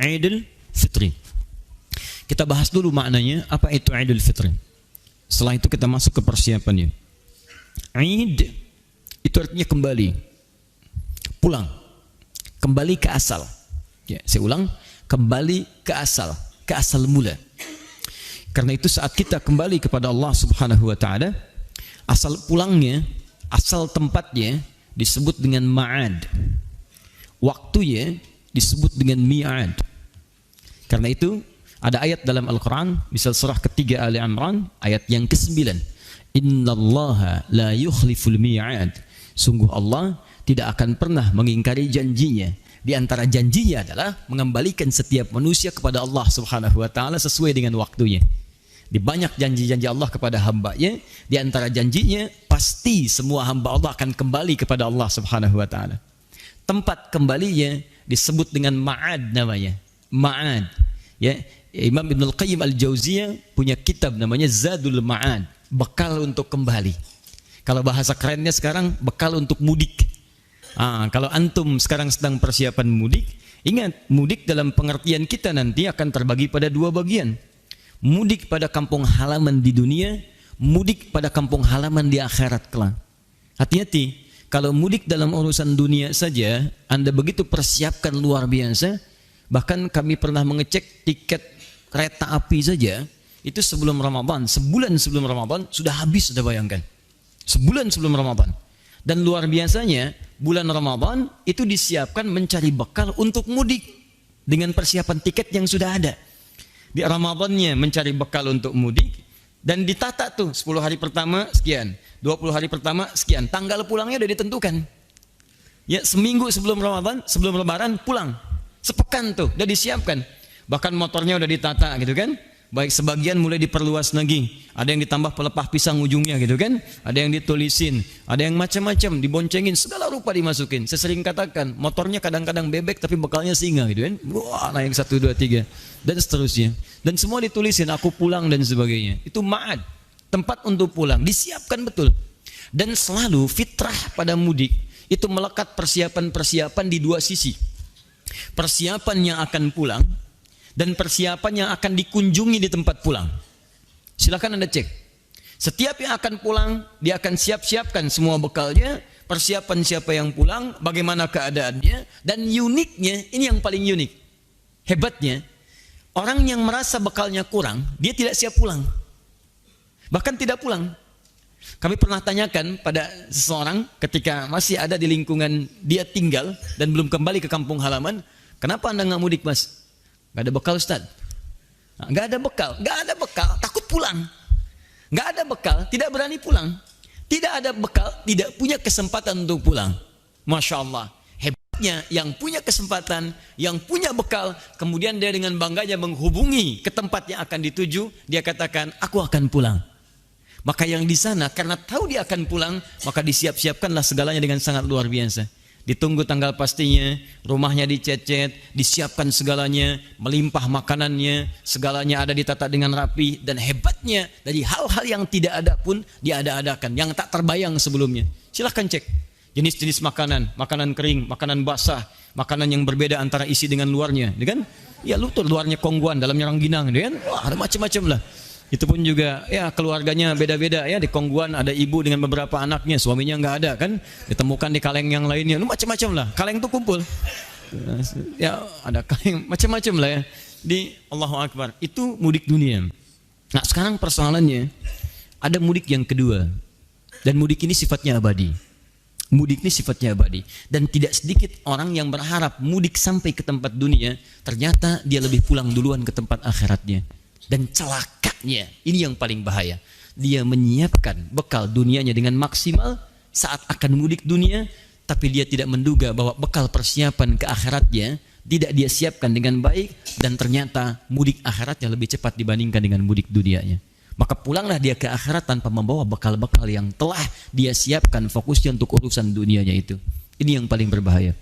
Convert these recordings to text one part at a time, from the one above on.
Idul Fitri. Kita bahas dulu maknanya, apa itu Idul Fitri. Setelah itu kita masuk ke persiapannya. Id itu artinya kembali, pulang, kembali ke asal. Ya, saya ulang, kembali ke asal mula. Karena itu saat kita kembali kepada Allah Subhanahu wa taala, asal pulangnya, asal tempatnya disebut dengan ma'ad. Waktunya disebut dengan mi'ad. Karena itu ada ayat dalam Al-Quran, misal surah ketiga Ali Imran, ayat yang ke-9. Innallaha la yukhliful mi'ad. Sungguh Allah tidak akan pernah mengingkari janjinya. Di antara janjinya adalah mengembalikan setiap manusia kepada Allah Subhanahu wa taala sesuai dengan waktunya. Di banyak janji-janji Allah kepada hamba-Nya, di antara janjinya pasti semua hamba Allah akan kembali kepada Allah Subhanahu wa taala. Tempat kembalinya disebut dengan ma'ad namanya. Ma'ad. Ya, Imam Ibn Al-Qayyim Al-Jauziyah punya kitab namanya Zadul Ma'ad, bekal untuk kembali. Kalau bahasa kerennya sekarang, bekal untuk mudik. Kalau antum sekarang sedang persiapan mudik, ingat, mudik dalam pengertian kita nanti akan terbagi pada dua bagian. Mudik pada kampung halaman di dunia, mudik pada kampung halaman di akhirat kelak. Hati-hati, kalau mudik dalam urusan dunia saja, Anda begitu persiapkan luar biasa. Bahkan kami pernah mengecek tiket kereta api saja, itu sebelum Ramadan, sebulan sebelum Ramadan sudah habis, sudah bayangkan. Sebulan sebelum Ramadan. Dan luar biasanya, bulan Ramadan itu disiapkan mencari bekal untuk mudik dengan persiapan tiket yang sudah ada. Di Ramadannya mencari bekal untuk mudik, dan ditata tuh 10 hari pertama sekian, 20 hari pertama sekian, tanggal pulangnya udah ditentukan. Ya, seminggu sebelum Ramadan, sebelum Lebaran pulang. Sepekan tuh udah disiapkan. Bahkan motornya udah ditata gitu kan. Baik, sebagian mulai diperluas lagi. Ada yang ditambah pelepah pisang ujungnya gitu kan. Ada yang ditulisin, ada yang macam-macam, diboncengin, segala rupa dimasukin. Saya sering katakan, motornya kadang-kadang bebek tapi bekalnya singa gitu kan. Wah, naik 1, 2, 3 dan seterusnya. Dan semua ditulisin, aku pulang dan sebagainya. Itu ma'ad, tempat untuk pulang, disiapkan betul. Dan selalu fitrah pada mudik itu melekat persiapan-persiapan di dua sisi. Persiapan yang akan pulang dan persiapan yang akan dikunjungi di tempat pulang. Silakan Anda cek. Setiap yang akan pulang, dia akan siap-siapkan semua bekalnya, persiapan siapa yang pulang, bagaimana keadaannya, dan uniknya, ini yang paling unik. Hebatnya, orang yang merasa bekalnya kurang, dia tidak siap pulang. Bahkan tidak pulang. Kami pernah tanyakan pada seseorang ketika masih ada di lingkungan dia tinggal dan belum kembali ke kampung halaman, kenapa Anda nggak mudik, Mas? Gak ada bekal, Ustaz. Gak ada bekal, takut pulang. Gak ada bekal, tidak berani pulang. Tidak ada bekal, tidak punya kesempatan untuk pulang. Masya Allah, hebatnya yang punya kesempatan, yang punya bekal, kemudian dia dengan bangganya menghubungi ke tempat yang akan dituju, dia katakan, aku akan pulang. Maka yang di sana karena tahu dia akan pulang, maka disiap-siapkanlah segalanya dengan sangat luar biasa. Ditunggu tanggal pastinya, rumahnya dicecet, disiapkan segalanya, melimpah makanannya, segalanya ada ditata dengan rapi, dan hebatnya dari hal-hal yang tidak ada pun diada-adakan, yang tak terbayang sebelumnya. Silahkan cek jenis-jenis makanan, makanan kering, makanan basah, makanan yang berbeda antara isi dengan luarnya, kan? Ya lutur, luarnya kongguan, dalamnya rangginang, kan? Wah, ada macam-macam lah. Itu pun juga ya keluarganya beda-beda ya. Di Kongguan ada ibu dengan beberapa anaknya, suaminya nggak ada kan, ditemukan di kaleng yang lainnya, macam-macam lah. Kaleng itu kumpul ya, ada kaleng macam-macam lah ya. Di Allahu Akbar, itu mudik dunia. Nah sekarang persoalannya, ada mudik yang kedua, dan mudik ini sifatnya abadi. Mudik ini sifatnya abadi, dan tidak sedikit orang yang berharap mudik sampai ke tempat dunia, ternyata dia lebih pulang duluan ke tempat akhiratnya. Dan celakanya, ini yang paling bahaya, dia menyiapkan bekal dunianya dengan maksimal saat akan mudik dunia, tapi dia tidak menduga bahwa bekal persiapan ke akhiratnya tidak dia siapkan dengan baik, dan ternyata mudik akhiratnya lebih cepat dibandingkan dengan mudik dunianya. Maka pulanglah dia ke akhirat tanpa membawa bekal-bekal yang telah dia siapkan, fokusnya untuk urusan dunianya itu. Ini yang paling berbahaya.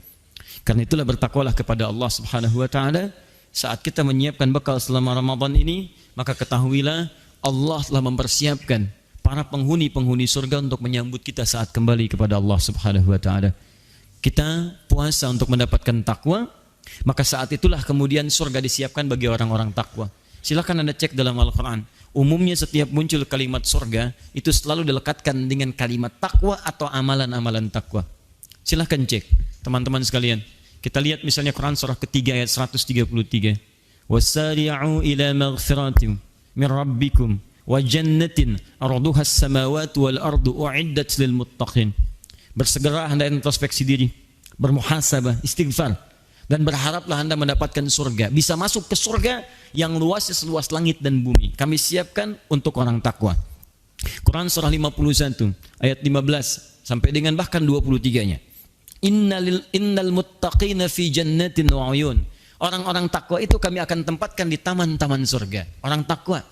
Karena itulah bertakwalah kepada Allah Subhanahu wa taala. Saat kita menyiapkan bekal selama Ramadan ini, maka ketahuilah Allah telah mempersiapkan para penghuni-penghuni surga untuk menyambut kita saat kembali kepada Allah Subhanahu wa taala. Kita puasa untuk mendapatkan takwa, Maka saat itulah kemudian surga disiapkan bagi orang-orang takwa. Silakan Anda cek dalam Al-Quran. Umumnya setiap muncul kalimat surga, itu selalu dilekatkan dengan kalimat takwa atau amalan-amalan takwa. Silakan cek, teman-teman sekalian. Kita lihat misalnya Quran surah ketiga ayat 133. Wasari'u ila maghfiratim min rabbikum wa jannatin arduha as-samawati wal ardu u'iddat lil muttaqin. Bersegera Anda introspeksi diri, bermuhasabah, istighfar, dan berharaplah Anda mendapatkan surga. Bisa masuk ke surga yang luasnya seluas langit dan bumi. Kami siapkan untuk orang takwa. Quran surah 51 ayat 15 sampai dengan bahkan 23-nya. Innal muttaqina fi jannatin wa uyun. Orang-orang takwa itu kami akan tempatkan di taman-taman surga. Orang takwa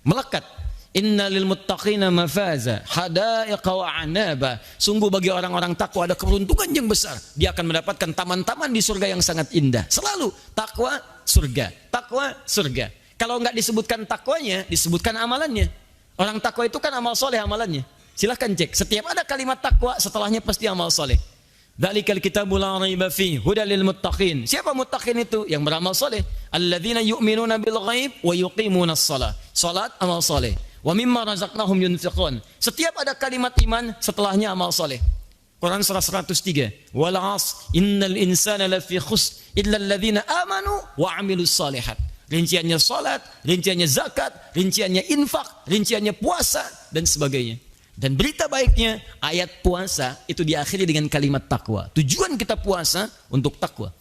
melekat. Innalil muttaqina mafaza hadaiqa wa anaba. Sungguh bagi orang-orang takwa ada keberuntungan yang besar. Dia akan mendapatkan taman-taman di surga yang sangat indah. Selalu takwa surga, takwa surga. Kalau enggak disebutkan takwanya, disebutkan amalannya. Orang takwa itu kan amal soleh amalannya. Silahkan cek. Setiap ada kalimat takwa, setelahnya pasti amal soleh. Dzalikal kitabul la raiba fihi hudal lil muttaqin. Siapa muttaqin itu? Yang beramal soleh. Alladzina yu'minuna bil ghaib wa yuqimunas shalah. Salat amal soleh. Wa mimma razaqnahum yunfiqun. Setiap ada kalimat iman, setelahnya amal soleh. Quran surah 103. Wal 'asr innal insana lafi khusr illa alladzina amanu wa 'amilus shalihat. Rinciannya salat, rinciannya zakat, rinciannya infak, rinciannya puasa dan sebagainya. Dan berita baiknya, ayat puasa itu diakhiri dengan kalimat takwa. Tujuan kita puasa untuk takwa.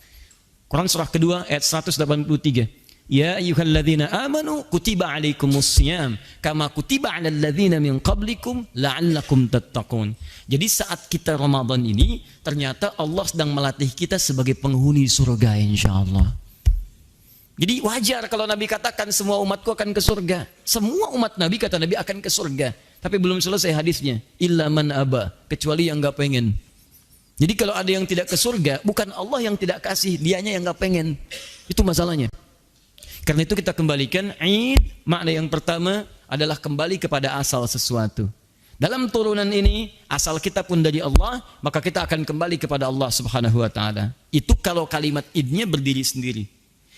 Quran surah kedua ayat 183. Ya ayyuhalladzina amanu kutiba alaikumusiyam kama kutiba alal ladzina min qablikum la'allakum tattaqun. Jadi saat kita Ramadan ini, ternyata Allah sedang melatih kita sebagai penghuni surga insyaallah. Jadi wajar kalau Nabi katakan semua umatku akan ke surga. Semua umat Nabi kata Nabi akan ke surga. Tapi belum selesai hadisnya. Illa man aba. Kecuali yang gak pengen. Jadi kalau ada yang tidak ke surga, bukan Allah yang tidak kasih, dianya yang gak pengen. Itu masalahnya. Karena itu kita kembalikan Id, makna yang pertama adalah kembali kepada asal sesuatu. Dalam turunan ini, asal kita pun dari Allah, maka kita akan kembali kepada Allah Subhanahu wa taala. Itu kalau kalimat Idnya berdiri sendiri.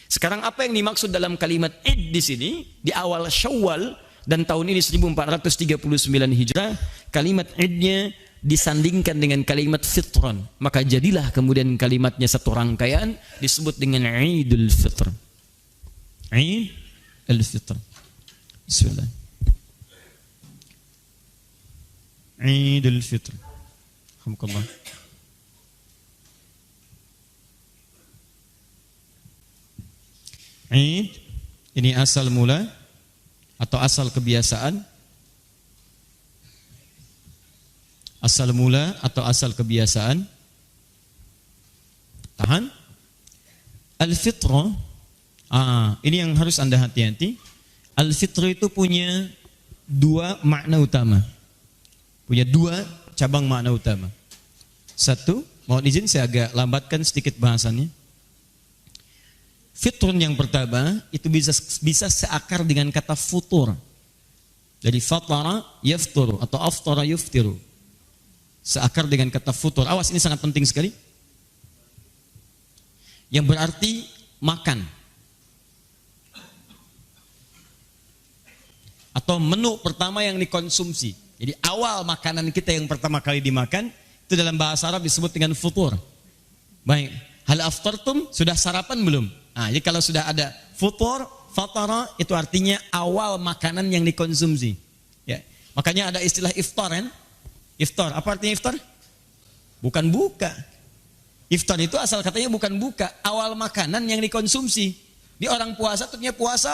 Sekarang apa yang dimaksud dalam kalimat Id di sini? Di awal Syawal dan tahun ini 1439 Hijrah, kalimat Idnya disandingkan dengan kalimat Fitron. Maka jadilah kemudian kalimatnya satu rangkaian disebut dengan Idul Fitr. Id al-Fitr. Bismillah. Idul Fitr. Alhamdulillah. Id ini asal mula atau asal kebiasaan. Asal mula atau asal kebiasaan. Tahan. Al-Fitrah. Ini yang harus Anda hati-hati. Al-Fitrah itu punya dua makna utama. Punya dua cabang makna utama. Satu, mohon izin saya agak lambatkan sedikit bahasannya. Fitrun yang pertama itu bisa seakar dengan kata futur. Dari fatara yafturu atau aftara yuftiru. Seakar dengan kata futur. Awas, ini sangat penting sekali. Yang berarti makan. Atau menu pertama yang dikonsumsi. Jadi awal makanan kita yang pertama kali dimakan itu dalam bahasa Arab disebut dengan futur. Baik, hal aftartum, sudah sarapan belum? Jadi kalau sudah ada futur, fatara itu artinya awal makanan yang dikonsumsi. Ya. Makanya ada istilah iftar kan? Iftar, apa artinya iftar? Bukan buka. Iftar itu asal katanya bukan buka, awal makanan yang dikonsumsi. Di orang puasa tentunya puasa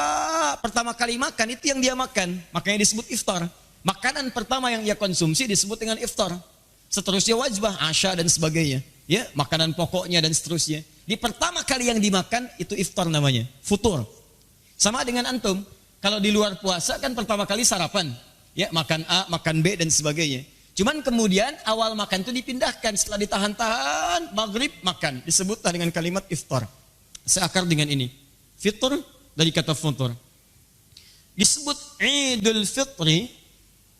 pertama kali makan itu yang dia makan, makanya disebut iftar. Makanan pertama yang dia konsumsi disebut dengan iftar. Seterusnya wajbah, asya dan sebagainya. Ya, makanan pokoknya dan seterusnya. Di pertama kali yang dimakan itu iftar namanya, futur. Sama dengan antum, kalau di luar puasa kan pertama kali sarapan, ya makan A, makan B dan sebagainya. Cuman kemudian awal makan itu dipindahkan setelah ditahan-tahan maghrib makan, disebutlah dengan kalimat iftar. Seakar dengan ini. Fitr dari kata futur. Disebut Idul Fitri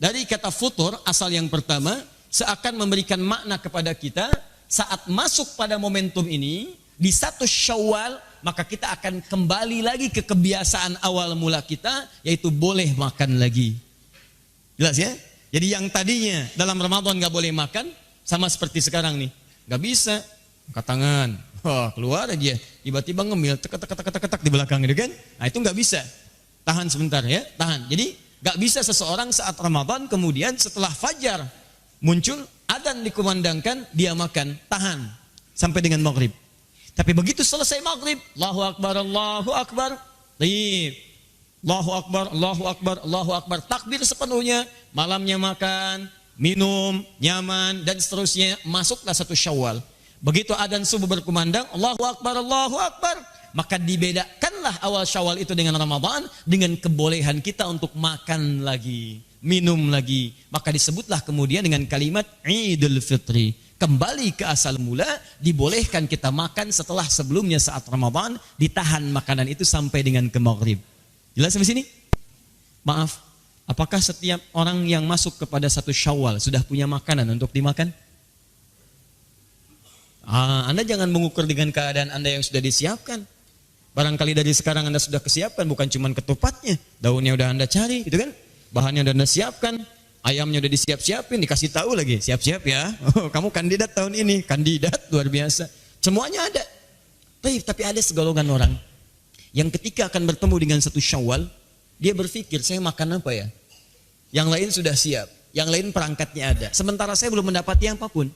dari kata futur asal yang pertama seakan memberikan makna kepada kita saat masuk pada momentum ini di 1 Syawal, maka kita akan kembali lagi ke kebiasaan awal mula kita, yaitu boleh makan lagi. Jelas ya? Jadi yang tadinya dalam Ramadan gak boleh makan, sama seperti sekarang nih, gak bisa, angkat tangan, wah keluar aja, tiba-tiba ngemil, tek di belakang gitu kan? Nah itu gak bisa, tahan sebentar ya, tahan. Jadi gak bisa seseorang saat Ramadan kemudian setelah fajar muncul, adzan dikumandangkan, dia makan, tahan sampai dengan maghrib. Tapi begitu selesai maghrib, Allahu Akbar, Allahu Akbar, Allahu Akbar, Allahu Akbar, Allahu Akbar, takbir sepenuhnya, malamnya makan, minum, nyaman, dan seterusnya, masuklah 1 Syawal. Begitu adzan subuh berkumandang, Allahu Akbar, Allahu Akbar, maka dibedakanlah awal Syawal itu dengan Ramadan, dengan kebolehan kita untuk makan lagi, minum lagi. Maka disebutlah kemudian dengan kalimat Idul Fitri. Kembali ke asal mula, dibolehkan kita makan setelah sebelumnya saat Ramadan, ditahan makanan itu sampai dengan ke maghrib. Jelas sampai sini? Maaf, apakah setiap orang yang masuk kepada 1 Syawal sudah punya makanan untuk dimakan? Anda jangan mengukur dengan keadaan Anda yang sudah disiapkan. Barangkali dari sekarang Anda sudah kesiapkan, bukan cuma ketupatnya, daunnya udah Anda cari, gitu kan? Bahannya udah Anda siapkan, ayamnya udah disiap-siapin, dikasih tahu lagi, siap-siap ya. Oh, kamu kandidat tahun ini, kandidat luar biasa. Semuanya ada. Tapi ada segolongan orang yang ketika akan bertemu dengan 1 Syawal, dia berpikir, saya makan apa ya? Yang lain sudah siap, yang lain perangkatnya ada. Sementara saya belum mendapati apapun.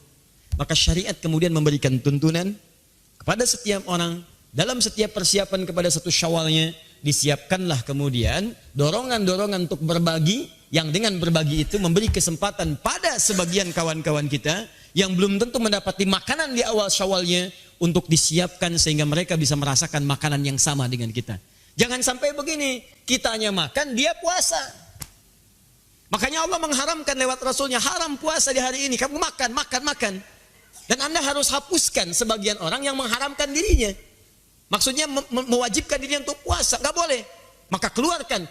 Maka syariat kemudian memberikan tuntunan kepada setiap orang, dalam setiap persiapan kepada 1 Syawalnya, disiapkanlah kemudian dorongan-dorongan untuk berbagi, yang dengan berbagi itu memberi kesempatan pada sebagian kawan-kawan kita yang belum tentu mendapati makanan di awal Syawalnya, untuk disiapkan sehingga mereka bisa merasakan makanan yang sama dengan kita. Jangan sampai begini, kitanya makan, dia puasa. Makanya Allah mengharamkan lewat Rasulnya, haram puasa di hari ini, kamu makan. Dan Anda harus hapuskan sebagian orang yang mengharamkan dirinya. Maksudnya mewajibkan dirinya untuk puasa, gak boleh. Maka keluarkan,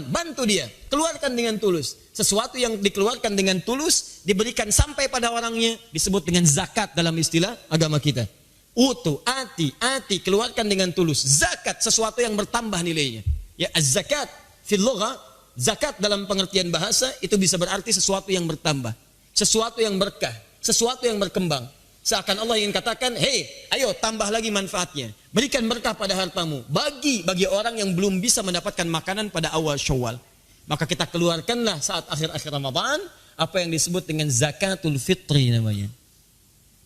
bantu dia, keluarkan dengan tulus. Sesuatu yang dikeluarkan dengan tulus, diberikan sampai pada orangnya, disebut dengan zakat dalam istilah agama kita. Utu, ati, keluarkan dengan tulus. Zakat, sesuatu yang bertambah nilainya. Ya, az-zakat fil lugha, zakat dalam pengertian bahasa itu bisa berarti sesuatu yang bertambah, sesuatu yang berkah, sesuatu yang berkembang. Seakan Allah ingin katakan, hei, ayo tambah lagi manfaatnya. Berikan berkah pada hartamu. Bagi orang yang belum bisa mendapatkan makanan pada awal Syawal. Maka kita keluarkanlah saat akhir-akhir Ramadan apa yang disebut dengan zakatul fitri namanya.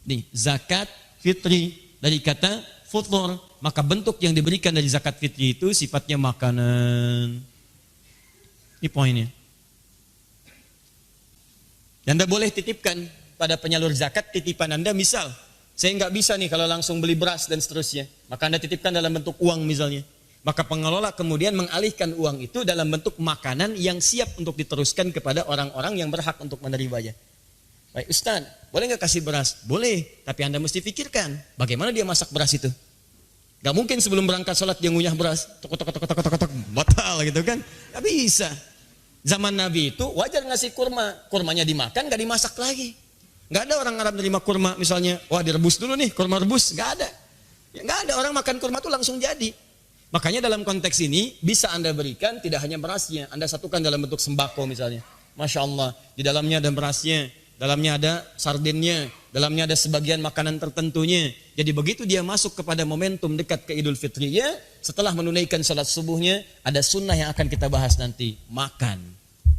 Nih, zakat fitri dari kata futur. Maka bentuk yang diberikan dari zakat fitri itu sifatnya makanan. Ini poinnya. Dan Anda boleh titipkan pada penyalur zakat titipan Anda, misal saya nggak bisa nih kalau langsung beli beras dan seterusnya, maka Anda titipkan dalam bentuk uang misalnya, maka pengelola kemudian mengalihkan uang itu dalam bentuk makanan yang siap untuk diteruskan kepada orang-orang yang berhak untuk menerimanya. Baik Ustaz, boleh nggak kasih beras? Boleh, tapi Anda mesti pikirkan bagaimana dia masak beras itu. Gak mungkin sebelum berangkat sholat dia ngunyah beras, tok batal gitu kan? Gak bisa. Zaman Nabi itu wajar ngasih kurma, kurmanya dimakan gak dimasak lagi. Gak ada orang Arab menerima kurma misalnya, wah direbus dulu nih, kurma rebus, gak ada. Ya, gak ada, orang makan kurma itu langsung jadi. Makanya dalam konteks ini bisa Anda berikan tidak hanya berasnya, Anda satukan dalam bentuk sembako misalnya. Masya Allah, di dalamnya ada berasnya, dalamnya ada sardennya, dalamnya ada sebagian makanan tertentunya. Jadi begitu dia masuk kepada momentum dekat ke Idul Fitrinya, setelah menunaikan salat subuhnya, ada sunnah yang akan kita bahas nanti, makan.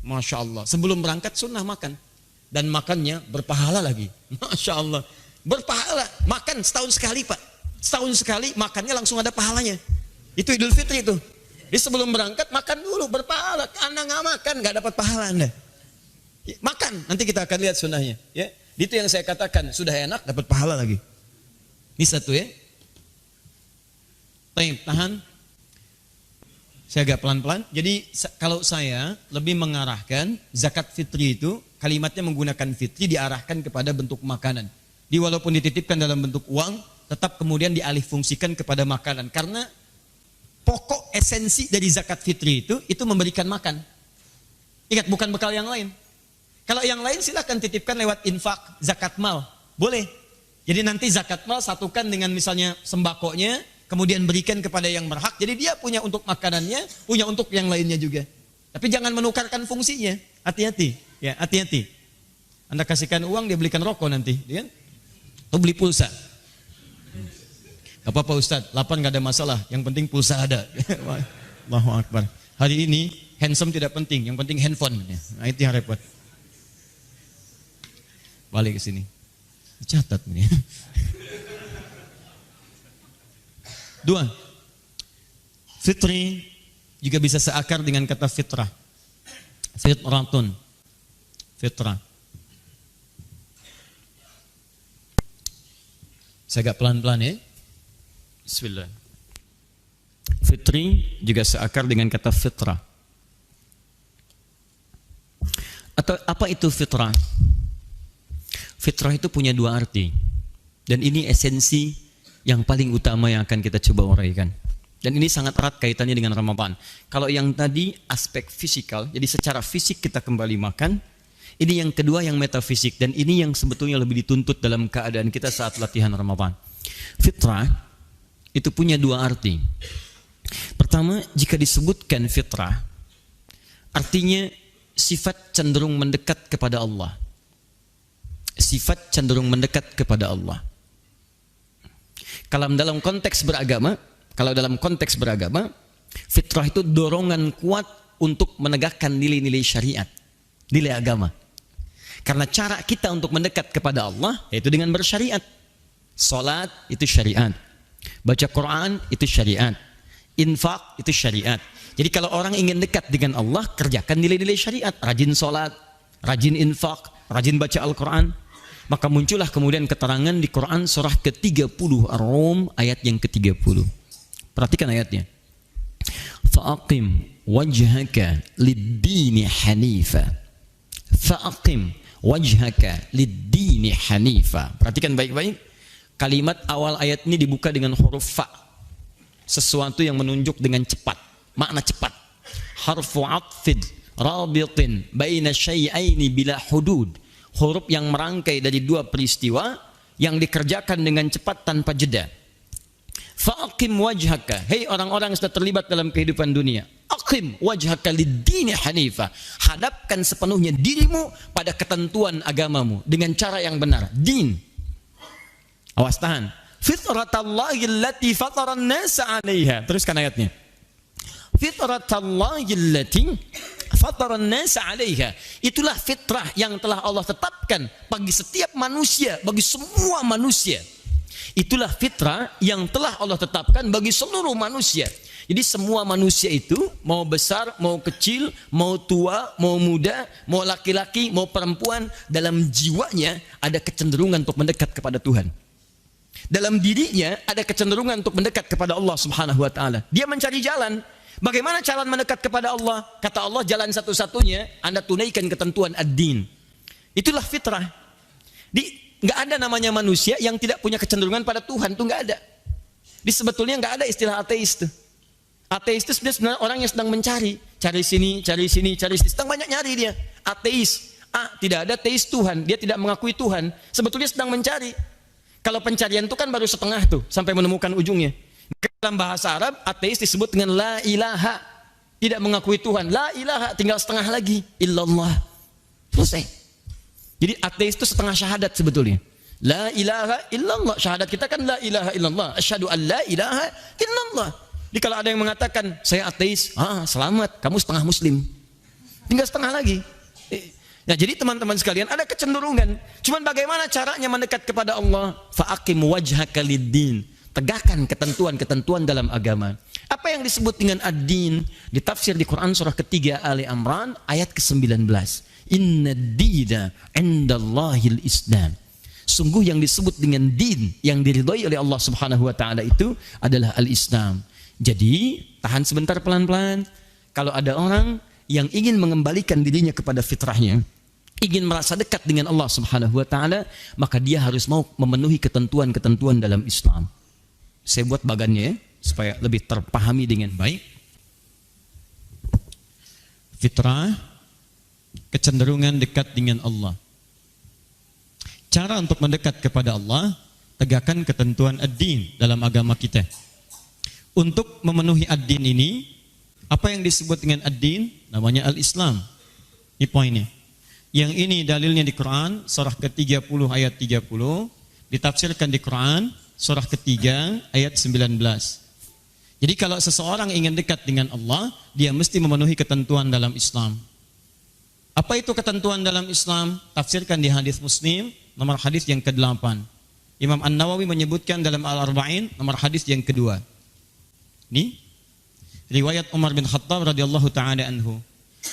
Masya Allah, sebelum berangkat sunnah makan. Dan makannya berpahala lagi. Masya Allah. Berpahala. Makan setahun sekali Pak. Setahun sekali makannya langsung ada pahalanya. Itu Idul Fitri itu. Jadi sebelum berangkat makan dulu berpahala. Anda nggak makan nggak dapat pahala Anda. Makan. Nanti kita akan lihat sunnahnya. Ya. Itu yang saya katakan. Sudah enak dapat pahala lagi. Ini satu ya. Tahan. Saya agak pelan-pelan. Jadi kalau saya lebih mengarahkan zakat fitri itu, kalimatnya menggunakan fitri diarahkan kepada bentuk makanan. Walaupun dititipkan dalam bentuk uang, tetap kemudian dialih fungsikan kepada makanan. Karena pokok esensi dari zakat fitri itu memberikan makan. Ingat, bukan bekal yang lain. Kalau yang lain silahkan titipkan lewat infak, zakat mal. Boleh. Jadi nanti zakat mal satukan dengan misalnya sembakonya, kemudian berikan kepada yang berhak. Jadi dia punya untuk makanannya, punya untuk yang lainnya juga. Tapi jangan menukarkan fungsinya. Hati-hati, ya hati-hati. Anda kasihkan uang, dia belikan rokok nanti, dia kan? Atau beli pulsa. Gak apa-apa Ustaz, lapar gak ada masalah. Yang penting pulsa ada. Allahu Akbar. Hari ini handsome tidak penting, yang penting handphone. Nah itu yang repot. Balik ke sini. Catat ini. 2. Fitri juga bisa seakar dengan kata fitrah. Fitratun. Fitrah. Saya agak pelan-pelan ya. Bismillah. Fitri juga seakar dengan kata fitrah. Atau apa itu fitrah? Fitrah itu punya dua arti. Dan ini esensi yang paling utama yang akan kita coba uraikan. Dan ini sangat erat kaitannya dengan Ramadan. Kalau yang tadi aspek fisikal, jadi secara fisik kita kembali makan. Ini yang kedua yang metafisik. Dan ini yang sebetulnya lebih dituntut dalam keadaan kita saat latihan Ramadan. Fitrah itu punya dua arti. Pertama, jika disebutkan fitrah, artinya sifat cenderung mendekat kepada Allah. Sifat cenderung mendekat kepada Allah. Kalau dalam konteks beragama, fitrah itu dorongan kuat untuk menegakkan nilai-nilai syariat, nilai agama. Karena cara kita untuk mendekat kepada Allah yaitu dengan bersyariat. Salat itu syariat. Baca Quran itu syariat. Infak itu syariat. Jadi kalau orang ingin dekat dengan Allah, kerjakan nilai-nilai syariat. Rajin salat, rajin infak, rajin baca Al-Quran. Maka muncullah kemudian keterangan di Quran surah ke-30 Ar-Rum ayat yang ke-30. Perhatikan ayatnya. Fa'aqim wajhaka lid-dini hanifa. Fa'aqim wajhaka lid-dini hanifa. Perhatikan baik-baik. Kalimat awal ayat ini dibuka dengan huruf fa. Sesuatu yang menunjuk dengan cepat. Makna cepat. Harfu atfid rabitin baina syai'aini bila hudud. Huruf yang merangkai dari dua peristiwa yang dikerjakan dengan cepat tanpa jeda. Fa'aqim wajhaka. Hei orang-orang yang sudah terlibat dalam kehidupan dunia. Aqim wajhaka lid-dini hanifa. Hadapkan sepenuhnya dirimu pada ketentuan agamamu dengan cara yang benar. Din. Awas tahan. Fitratallahi allati fataran nasa 'alaiha. Teruskan ayatnya. Fitratallahi allati fataran nasa 'alaiha. Itulah fitrah yang telah Allah tetapkan bagi setiap manusia, bagi semua manusia. Itulah fitrah yang telah Allah tetapkan bagi seluruh manusia. Jadi semua manusia itu, mau besar, mau kecil, mau tua, mau muda, mau laki-laki, mau perempuan, dalam jiwanya ada kecenderungan untuk mendekat kepada Tuhan. Dalam dirinya ada kecenderungan untuk mendekat kepada Allah Subhanahu wa taala. Dia mencari jalan. Bagaimana cara mendekat kepada Allah? Kata Allah, jalan satu-satunya Anda tunaikan ketentuan ad-din. Itulah fitrah. Nggak ada namanya manusia yang tidak punya kecenderungan pada Tuhan, itu nggak ada. Sebetulnya nggak ada istilah ateis itu. Ateis itu sebenarnya orang yang sedang mencari, cari sini, cari sini, cari sini, sedang banyak nyari dia. Ateis, tidak ada teis Tuhan, dia tidak mengakui Tuhan. Sebetulnya sedang mencari. Kalau pencarian itu kan baru setengah tuh, sampai menemukan ujungnya. Dalam bahasa Arab, ateis disebut dengan la ilaha, tidak mengakui Tuhan. La ilaha, tinggal setengah lagi, illallah. Selesai. Jadi ateis itu setengah syahadat sebetulnya. La ilaha illallah. Syahadat kita kan la ilaha illallah. Asyhadu an la ilaha illallah. Jadi kalau ada yang mengatakan saya ateis, selamat, kamu setengah muslim. Tinggal setengah lagi. Ya, jadi teman-teman sekalian ada kecenderungan. Cuman bagaimana caranya mendekat kepada Allah? Fa'aqim wajhaka lid-din. Tegakkan ketentuan-ketentuan dalam agama. Apa yang disebut dengan ad-din? Ditafsir di Quran surah ketiga Ali Imran ayat ke-19. Inna dina indallahil Islam. Sungguh yang disebut dengan din yang diridhai oleh Allah Subhanahu wa taala itu adalah al-Islam. Jadi, tahan sebentar pelan-pelan. Kalau ada orang yang ingin mengembalikan dirinya kepada fitrahnya, ingin merasa dekat dengan Allah Subhanahu wa taala, maka dia harus mau memenuhi ketentuan-ketentuan dalam Islam. Saya buat bagannya supaya lebih terpahami dengan baik. Fitrah, kecenderungan dekat dengan Allah. Cara untuk mendekat kepada Allah tegakkan ketentuan ad-din dalam agama kita. Untuk memenuhi ad-din ini, apa yang disebut dengan ad-din? Namanya al-Islam. Ini poinnya. Yang ini dalilnya di Quran, surah ke-30 ayat 30, ditafsirkan di Quran, surah ketiga ayat 19. Jadi kalau seseorang ingin dekat dengan Allah, dia mesti memenuhi ketentuan dalam Islam. Apa itu ketentuan dalam Islam? Tafsirkan di hadis Muslim, nomor hadis yang ke-8. Imam An-Nawawi menyebutkan dalam Al-Arba'in, nomor hadis yang kedua. Ini riwayat Umar bin Khattab radhiyallahu taala anhu.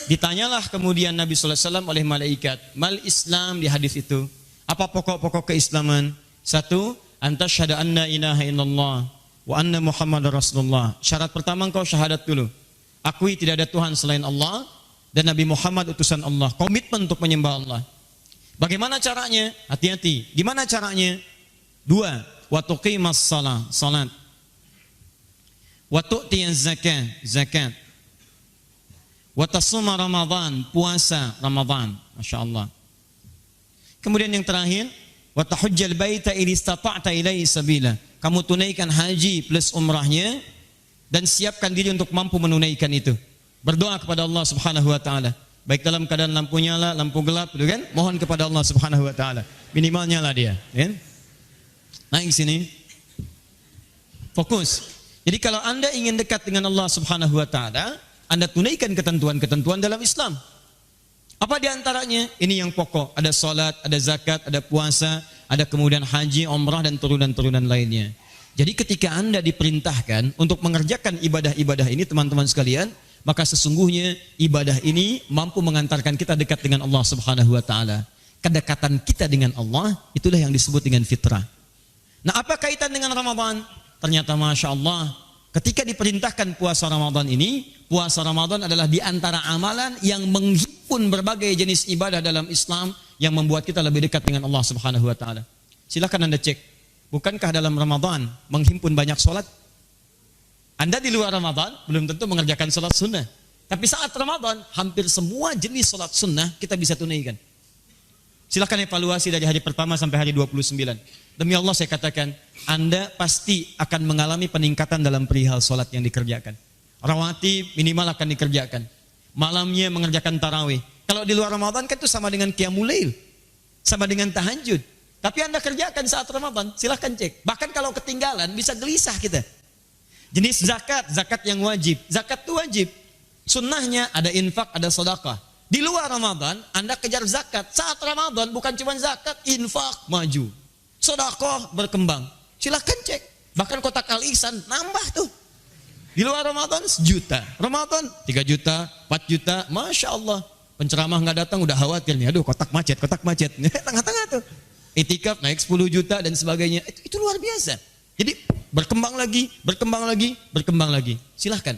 Ditanyalah kemudian Nabi sallallahu alaihi wasallam oleh malaikat, "Mal Islam?" di hadis itu. Apa pokok-pokok keislaman? Satu, antasyhadu anna ilaha illallah wa anna Muhammadar Rasulullah. Syarat pertama engkau syahadat dulu. Akui tidak ada Tuhan selain Allah dan Nabi Muhammad utusan Allah. Komitmen untuk menyembah Allah. Bagaimana caranya? Hati-hati. Gimana caranya? Dua, wa tuqimas salat. Wa tu'tiyaz zakat. Wa tasuma Ramadan, puasa Ramadan. Masya Allah. Kemudian yang terakhir, wa tahujjal baita in istata'ta ilaihi sabila. Kamu tunaikan haji plus umrahnya dan siapkan diri untuk mampu menunaikan itu. Berdoa kepada Allah Subhanahu wa taala. Baik dalam keadaan lampu nyala, lampu gelap, gitu kan? Mohon kepada Allah Subhanahu wa taala. Minimal nyala dia, kan? Naik sini. Fokus. Jadi kalau Anda ingin dekat dengan Allah Subhanahu wa taala, Anda tunaikan ketentuan-ketentuan dalam Islam. Apa di antaranya? Ini yang pokok. Ada salat, ada zakat, ada puasa, ada kemudian haji, umrah dan turunan-turunan lainnya. Jadi ketika Anda diperintahkan untuk mengerjakan ibadah-ibadah ini, teman-teman sekalian, maka sesungguhnya ibadah ini mampu mengantarkan kita dekat dengan Allah Subhanahu wa taala. Kedekatan kita dengan Allah itulah yang disebut dengan fitrah. Nah, apa kaitan dengan Ramadan? Ternyata Masya Allah, ketika diperintahkan puasa Ramadan ini, puasa Ramadan adalah di antara amalan yang menghimpun berbagai jenis ibadah dalam Islam yang membuat kita lebih dekat dengan Allah Subhanahu wa taala. Silakan Anda cek, bukankah dalam Ramadan menghimpun banyak sholat? Anda di luar Ramadan belum tentu mengerjakan sholat sunnah, tapi saat Ramadan hampir semua jenis sholat sunnah kita bisa tunaikan. Silakan evaluasi dari hari pertama sampai hari 29. Demi Allah saya katakan, Anda pasti akan mengalami peningkatan dalam perihal sholat yang dikerjakan. Rawatib minimal akan dikerjakan. Malamnya mengerjakan tarawih. Kalau di luar Ramadan kan itu sama dengan qiyamul lail, sama dengan tahajud. Tapi Anda kerjakan saat Ramadan, silahkan cek. Bahkan kalau ketinggalan bisa gelisah kita. Jenis zakat, zakat yang wajib. Zakat itu wajib. Sunnahnya ada infak, ada sedekah. Di luar Ramadan, Anda kejar zakat. Saat Ramadan bukan cuma zakat, infak maju. Sedekah berkembang. Silahkan cek. Bahkan kotak Al-Ihsan nambah tuh. Di luar Ramadan 1 juta. Ramadan 3 juta, 4 juta. Masya Allah. Penceramah nggak datang udah khawatir nih. Aduh kotak macet. Tengah-tengah tuh. Itikaf naik 10 juta dan sebagainya. Itu luar biasa. Jadi berkembang lagi. Silahkan.